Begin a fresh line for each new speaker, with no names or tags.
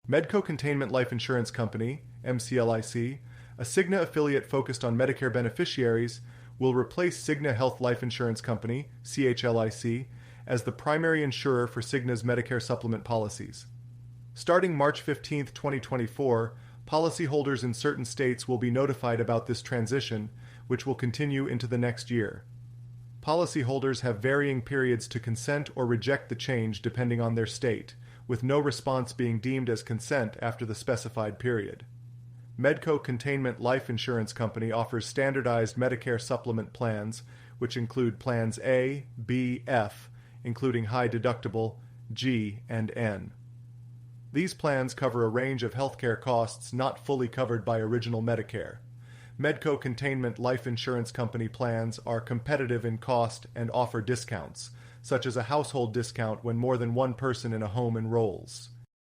Medco Containment Life Insurance Company, MCLIC, a Cigna affiliate focused on Medicare beneficiaries, will replace Cigna Health Life Insurance Company, CHLIC, as the primary insurer for Cigna's Medicare supplement policies. Starting March 15, 2024, policyholders in certain states will be notified about this transition, which will continue into the next year. Policyholders have varying periods to consent or reject the change depending on their state, with no response being deemed as consent after the specified period. Medco Containment Life Insurance Company offers standardized Medicare supplement plans, which include plans A, B, F, including high deductible, G, and N. These plans cover a range of healthcare costs not fully covered by original Medicare. Medco Containment Life Insurance Company plans are competitive in cost and offer discounts, such as a household discount when more than one person in a home enrolls.